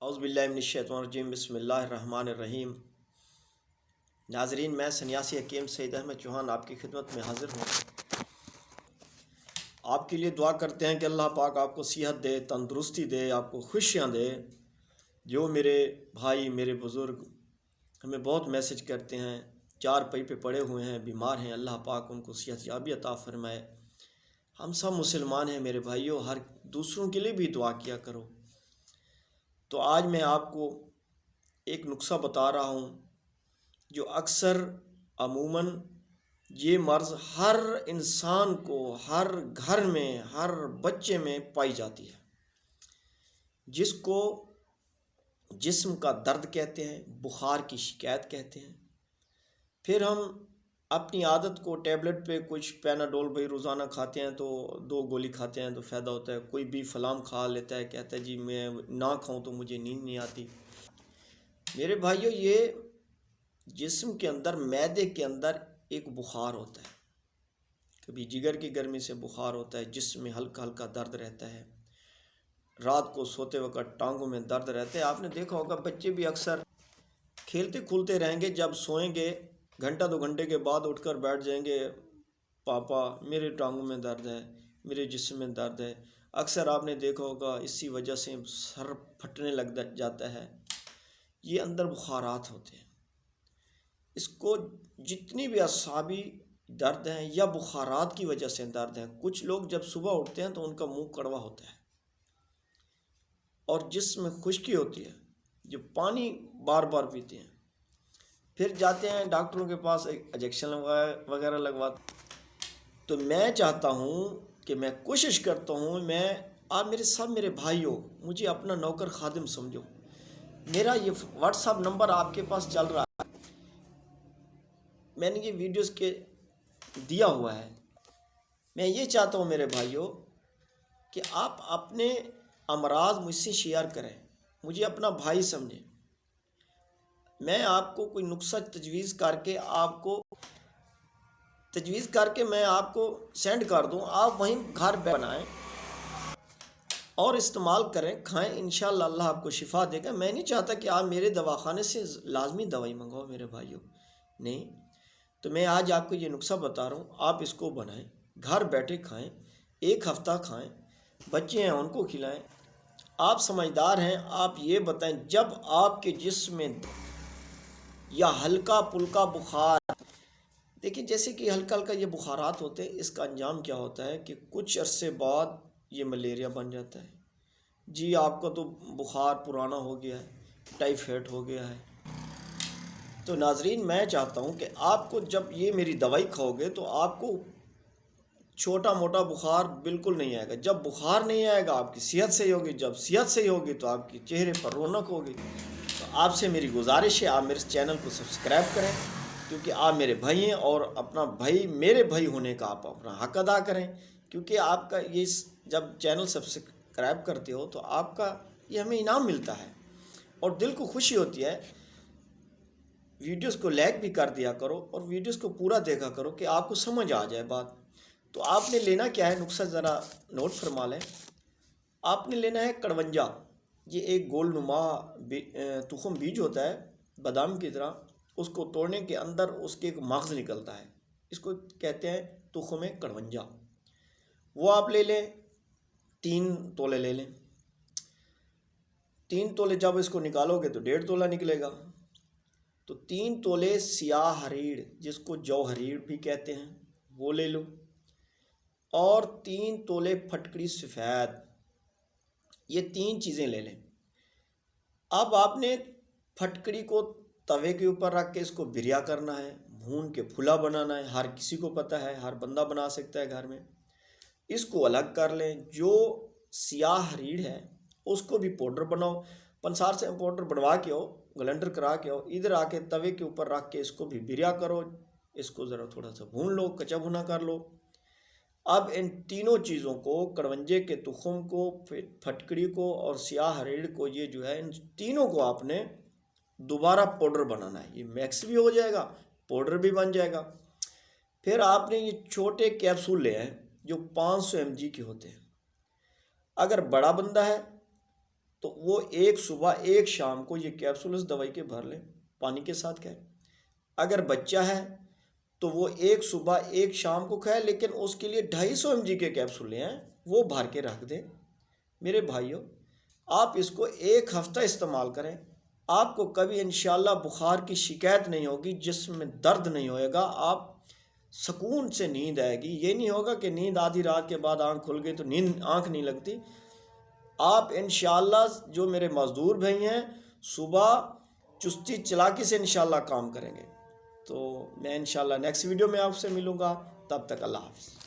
اعوذ باللہ من الشیطان الرجیم بسم اللہ الرحمن الرحیم۔ ناظرین، میں سنیاسی حکیم سید احمد چوہان آپ کی خدمت میں حاضر ہوں۔ آپ کے لیے دعا کرتے ہیں کہ اللہ پاک آپ کو صحت دے، تندرستی دے، آپ کو خوشیاں دے۔ جو میرے بھائی، میرے بزرگ ہمیں بہت میسج کرتے ہیں، چار پئی پہ پڑے ہوئے ہیں، بیمار ہیں، اللہ پاک ان کو صحت یابی عطا فرمائے۔ ہم سب مسلمان ہیں میرے بھائیوں، ہر دوسروں کے لیے بھی دعا کیا کرو۔ تو آج میں آپ کو ایک نسخہ بتا رہا ہوں جو اکثر عموماً یہ مرض ہر انسان کو، ہر گھر میں، ہر بچے میں پائی جاتی ہے، جس کو جسم کا درد کہتے ہیں، بخار کی شکایت کہتے ہیں۔ پھر ہم اپنی عادت کو ٹیبلٹ پہ کچھ پیناڈول بھائی روزانہ کھاتے ہیں تو 2 گولی کھاتے ہیں تو فائدہ ہوتا ہے، کوئی بھی فلام کھا لیتا ہے، کہتا ہے جی میں نہ کھاؤں تو مجھے نیند نہیں آتی۔ میرے بھائیوں، یہ جسم کے اندر، معدے کے اندر ایک بخار ہوتا ہے، کبھی جگر کی گرمی سے بخار ہوتا ہے، جسم میں ہلکا ہلکا درد رہتا ہے، رات کو سوتے وقت ٹانگوں میں درد رہتا ہے۔ آپ نے دیکھا ہوگا بچے بھی اکثر کھیلتے کھولتے رہیں گے، جب سوئیں گے گھنٹہ 2 گھنٹے کے بعد اٹھ کر بیٹھ جائیں گے، پاپا میرے ٹانگوں میں درد ہے، میرے جسم میں درد ہے۔ اکثر آپ نے دیکھا ہوگا اسی وجہ سے سر پھٹنے لگ جاتا ہے۔ یہ اندر بخارات ہوتے ہیں۔ اس کو جتنی بھی اعصابی درد ہیں یا بخارات کی وجہ سے درد ہیں، کچھ لوگ جب صبح اٹھتے ہیں تو ان کا منہ کڑوا ہوتا ہے اور جسم میں خشکی ہوتی ہے، جو پانی بار بار پیتے ہیں، پھر جاتے ہیں ڈاکٹروں کے پاس، انجیکشن وغیرہ لگواتے۔ تو میں چاہتا ہوں کہ میں کوشش کرتا ہوں، آپ میرے بھائیوں، مجھے اپنا نوکر خادم سمجھو۔ میرا یہ واٹس ایپ نمبر آپ کے پاس چل رہا ہے، میں نے یہ ویڈیوز کے دیا ہوا ہے۔ میں یہ چاہتا ہوں میرے بھائیوں کہ آپ اپنے امراض مجھ سے شیئر کریں، مجھے اپنا بھائی سمجھیں۔ میں آپ کو کوئی نسخہ تجویز کر کے میں آپ کو سینڈ کر دوں، آپ وہیں گھر بنائیں اور استعمال کریں، کھائیں، انشاءاللہ اللہ آپ کو شفا دے گا۔ میں نہیں چاہتا کہ آپ میرے دواخانے سے لازمی دوائی منگواؤ میرے بھائیوں، نہیں۔ تو میں آج آپ کو یہ نسخہ بتا رہا ہوں، آپ اس کو بنائیں، گھر بیٹھے کھائیں، 1 ہفتہ کھائیں، بچے ہیں ان کو کھلائیں۔ آپ سمجھدار ہیں، آپ یہ بتائیں، جب آپ کے جسم میں یا ہلکا پھلکا بخار، دیکھیں جیسے کہ ہلکا ہلکا یہ بخارات ہوتے ہیں، اس کا انجام کیا ہوتا ہے کہ کچھ عرصے بعد یہ ملیریا بن جاتا ہے۔ جی آپ کا تو بخار پرانا ہو گیا ہے، ٹائیفائڈ ہو گیا ہے۔ تو ناظرین، میں چاہتا ہوں کہ آپ کو جب یہ میری دوائی کھاؤ گے تو آپ کو چھوٹا موٹا بخار بالکل نہیں آئے گا۔ جب بخار نہیں آئے گا آپ کی صحت صحیح ہوگی، جب صحت صحیح ہوگی تو آپ کے چہرے پر رونق ہوگی۔ تو آپ سے میری گزارش ہے، آپ میرے چینل کو سبسکرائب کریں، کیونکہ آپ میرے بھائی ہیں، اور اپنا بھائی، میرے بھائی ہونے کا آپ اپنا حق ادا کریں، کیونکہ آپ کا یہ جب چینل سبسکرائب کرتے ہو تو آپ کا یہ ہمیں انعام ملتا ہے اور دل کو خوشی ہوتی ہے۔ ویڈیوز کو لائک بھی کر دیا کرو اور ویڈیوز کو پورا دیکھا کرو کہ آپ کو سمجھ آ جائے بات۔ تو آپ نے لینا کیا ہے، نسخہ ذرا نوٹ فرما لیں۔ آپ نے لینا ہے کڑونجا، یہ ایک گول نما تخم بیج ہوتا ہے بادام کی طرح، اس کو توڑنے کے اندر اس کے ایک مغز نکلتا ہے، اس کو کہتے ہیں تخم کڑونجا۔ وہ آپ لے لیں، 3 تولے لے لیں۔ 3 تولے جب اس کو نکالو گے تو 1.5 تولہ نکلے گا۔ تو 3 تولے سیاہ ہریڑ، جس کو جو ہریڑ بھی کہتے ہیں، وہ لے لو، اور 3 تولے پھٹکڑی سفید، یہ 3 چیزیں لے لیں۔ اب آپ نے پھٹکڑی کو توے کے اوپر رکھ کے اس کو بریا کرنا ہے، بھون کے پھلا بنانا ہے، ہر کسی کو پتہ ہے، ہر بندہ بنا سکتا ہے گھر میں۔ اس کو الگ کر لیں۔ جو سیاہ ہریڑ ہے اس کو بھی پاؤڈر بناؤ، پنسار سے پاؤڈر بنوا کے آؤ، گلنڈر کرا کے آؤ، ادھر آ کے توے کے اوپر رکھ کے اس کو بھی بریا کرو، اس کو ذرا تھوڑا سا بھون لو، کچا بھونا کر لو۔ اب ان تینوں چیزوں کو، کڑونجے کے تخم کو، پھٹکڑی کو اور سیاہ ہریڑ کو، یہ جو ہے ان تینوں کو آپ نے دوبارہ پاؤڈر بنانا ہے۔ یہ میکس بھی ہو جائے گا، پاؤڈر بھی بن جائے گا۔ پھر آپ نے یہ چھوٹے کیپسول لے ہیں جو 500 mg کے ہوتے ہیں۔ اگر بڑا بندہ ہے تو وہ ایک صبح ایک شام کو یہ کیپسول اس دوائی کے بھر لیں پانی کے ساتھ کھائیں۔ اگر بچہ ہے تو وہ ایک صبح ایک شام کو کھائے، لیکن اس کے لیے 250 mg کے کیپسول لے آئیں، وہ بھر کے رکھ دیں۔ میرے بھائیوں، آپ اس کو ایک ہفتہ استعمال کریں، آپ کو کبھی انشاءاللہ بخار کی شکایت نہیں ہوگی، جسم میں درد نہیں ہوئے گا، آپ سکون سے نیند آئے گی۔ یہ نہیں ہوگا کہ نیند آدھی رات کے بعد آنکھ کھل گئی تو آنکھ نہیں لگتی۔ آپ انشاءاللہ جو میرے مزدور بھائی ہیں صبح چستی چلاکی سے انشاءاللہ کام کریں گے۔ تو میں انشاءاللہ نیکسٹ ویڈیو میں آپ سے ملوں گا، تب تک اللہ حافظ۔